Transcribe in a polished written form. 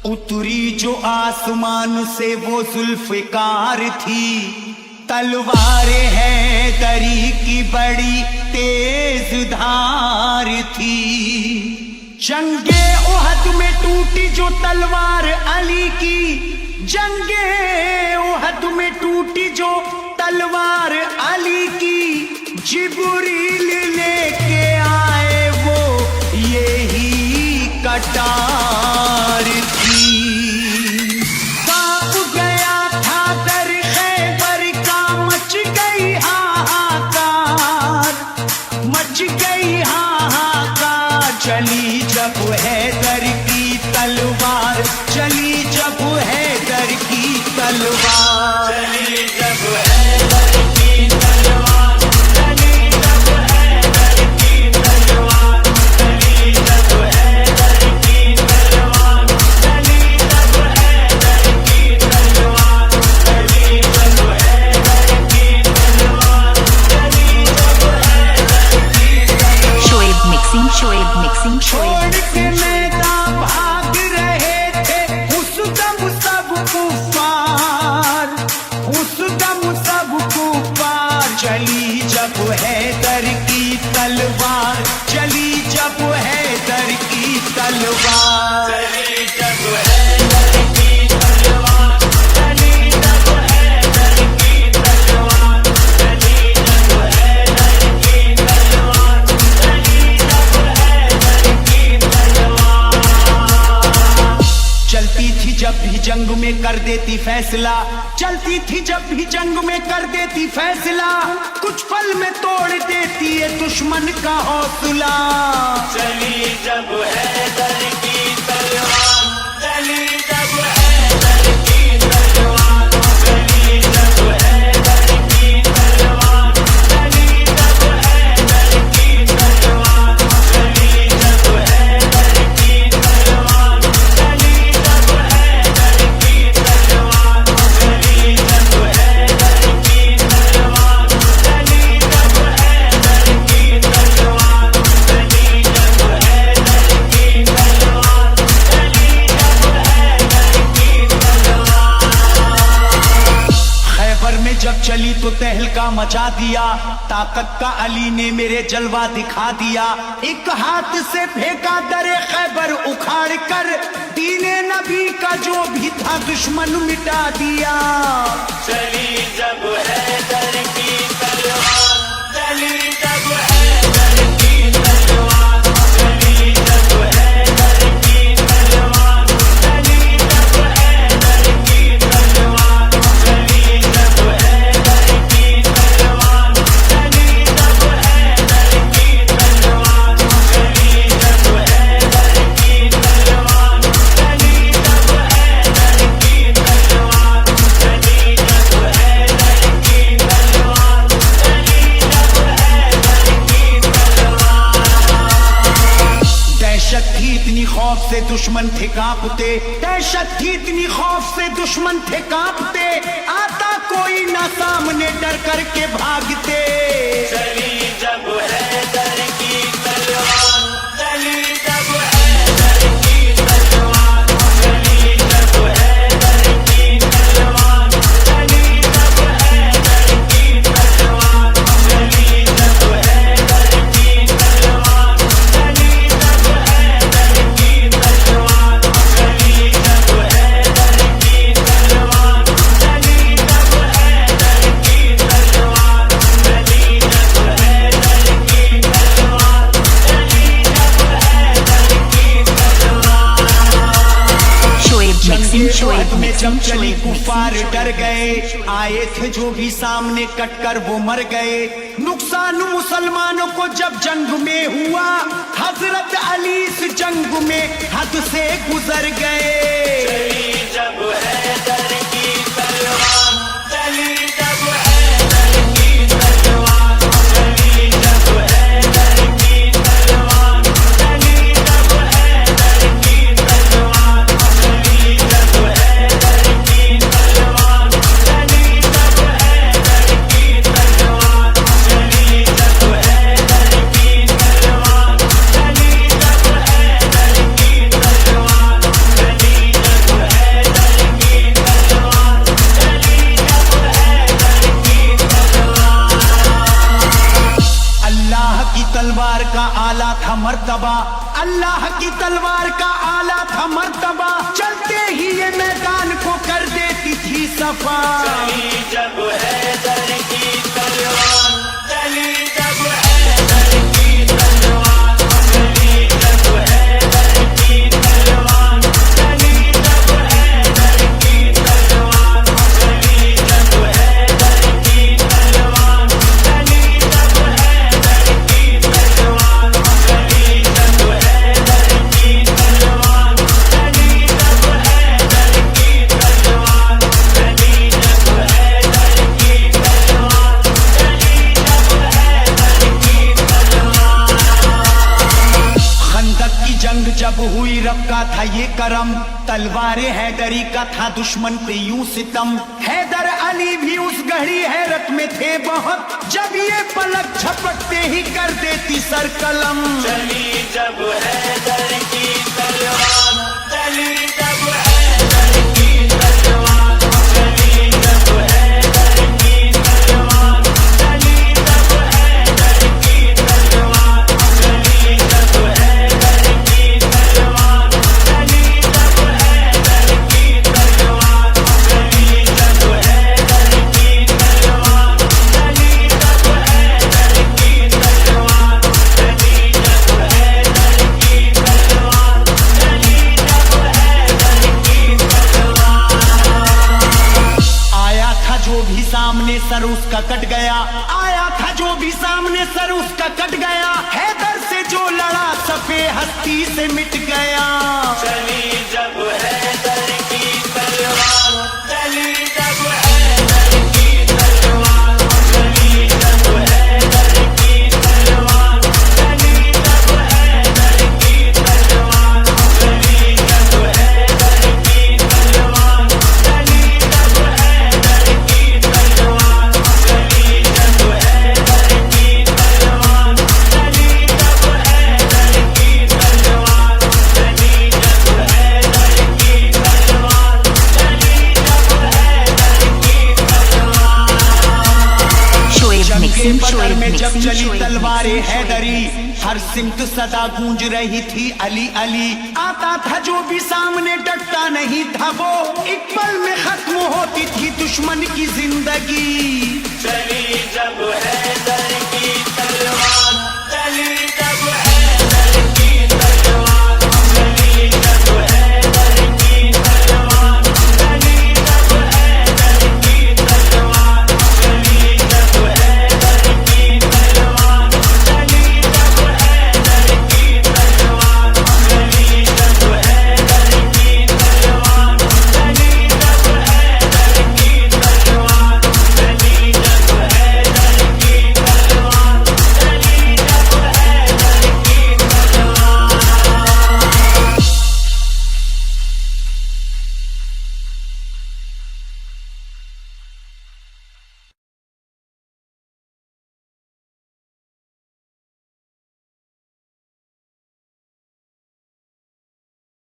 उतरी जो आसमान से वो जुल्फ़िकार थी, तलवारें हैं दरी की बड़ी तेज धार थी। जंगे उहद में टूटी जो तलवार अली की, जंगे उहद में टूटी जो तलवार अली की, जिब्रील लेके आए वो यही कटार थी। कांप गया था दर खैबर का, मच गई हाहाकार, मच गई हाहाकार। चली जब हैदर की तलवार, चली जब हैदर की तलवार, चली जब हैदर की तलवार, चली जब हैदर की तलवार, चली जब हैदर की तलवार, चली जब हैदर की तलवार, चली जब हैदर की तलवार, चली जब हैदर की तलवार। शोएब मिक्सिंग छोड़ के मैदान भाग रहे थे उस दम सब कुफार, उस दम सब कुफार। चली जब हैदर की तलवार, चली जब हैदर की तलवार, चली जब हैदर की तलवार, चली जब हैदर की तलवार, चली जब हैदर की तलवार, चली जब हैदर की तलवार। चलती थी जब भी जंग में कर देती फैसला, चलती थी जब भी जंग में कर देती फैसला। कुछ पल में तोड़ देती है दुश्मन का हौसला। चली जब हैदर की तलवार, चली जब हैदर की तलवार, चली जब हैदर की तलवार, चली जब हैदर की तलवार, चली जब हैदर की तलवार, चली जब हैदर की तलवार, चली जब हैदर की तलवार, चली जब हैदर की तलवार, चली जब हैदर की तलवार, चली जब हैदर की तलवार। खैबर में जब चली तो तहलका मचा दिया, ताकत का अली ने मेरे जलवा दिखा दिया। एक हाथ से फेंका दरे खैबर उखाड़ कर, दीने नबी का जो भी था दुश्मन मिटा दिया। चली जब हैदर की तलवार, चली जब हैदर की तलवार, चली जब हैदर की तलवार, चली जब हैदर की तलवार, चली जब हैदर की तलवार, चली जब हैदर की तलवार, चली जब हैदर की तलवार, चली जब हैदर की तलवार, चली जब हैदर की तलवार, चली जब हैदर की तलवार। दहशत थी इतनी खौफ से दुश्मन थे कांपते, दहशत थी इतनी खौफ से दुश्मन थे कांपते। आता कोई ना सामने डर करके भागते। चली जब हैदर की तलवार, चली जब हैदर की तलवार, चली जब हैदर की तलवार, चली जब हैदर की तलवार, चली जब हैदर की तलवार, चली जब हैदर की तलवार, चली जब हैदर की तलवार, चली जब हैदर की तलवार, चली जब हैदर की तलवार, चली जब हैदर की तलवार। शोएब में जब चली मिक्सिंग कुफार डर गए, आए थे जो भी सामने कटकर वो मर गए। नुकसान मुसलमानों को जब जंग में हुआ, हजरत अली इस जंग में हद से गुजर गए। चली जब हैदर की तलवार, चली जब हैदर की तलवार, चली जब हैदर की तलवार, चली जब हैदर की तलवार, चली जब हैदर की तलवार, चली जब हैदर की तलवार, चली जब हैदर की तलवार। तलवार का आला था मर्तबा, अल्लाह की तलवार का आला था मर्तबा, चलते ही ये मैदान को कर देती थी सफा। चली जब हैदर की तलवार, चली जब हैदर की तलवार, चली जब हैदर की तलवार, चली जब हैदर की तलवार, चली जब हैदर की तलवार, चली जब हैदर की तलवार, चली जब हैदर की तलवार, चली जब हैदर की तलवार, चली जब हैदर की तलवार, चली जब हैदर की तलवार। खंदक की जंग जब हुई रब का था ये करम, तलवारे हैदरी का था दुश्मन पे यूं सितम। हैदर अली भी उस घड़ी हैरत में थे बहुत, जब ये पलक झपकते ही कर देती सर कलम। चली जब हैदर की तलवार, चली जब हैदर की तलवार, चली जब हैदर की तलवार, चली जब हैदर की तलवार, चली जब हैदर की तलवार, चली जब हैदर की तलवार, चली जब हैदर की तलवार, चली जब हैदर की तलवार, चली जब हैदर की तलवार, चली जब हैदर की तलवार। आया था जो भी सामने सर उसका कट गया, आया था जो भी सामने सर उसका कट गया, हैदर से जो लड़ा सफे हस्ती से मिट गया। चली जब हैदर की तलवार, चली जब हैदर की तलवार, चली जब हैदर की तलवार, चली जब हैदर की तलवार, चली जब हैदर की तलवार, चली जब हैदर की तलवार, चली जब हैदर की तलवार, चली जब हैदर की तलवार, चली जब हैदर की तलवार, चली जब हैदर की तलवार। शोएब जंग के मिक्सिंग, बदर शोएब में जब मिक्सिंग, चली शोएब तलवारें मिक्सिंग, हैदरी, हर सिमत सदा गूंज रही थी अली अली। आता था जो भी सामने डटता नहीं था वो, एक पल में खत्म होती थी दुश्मन की जिंदगी। चली जब हैदर की तलवार,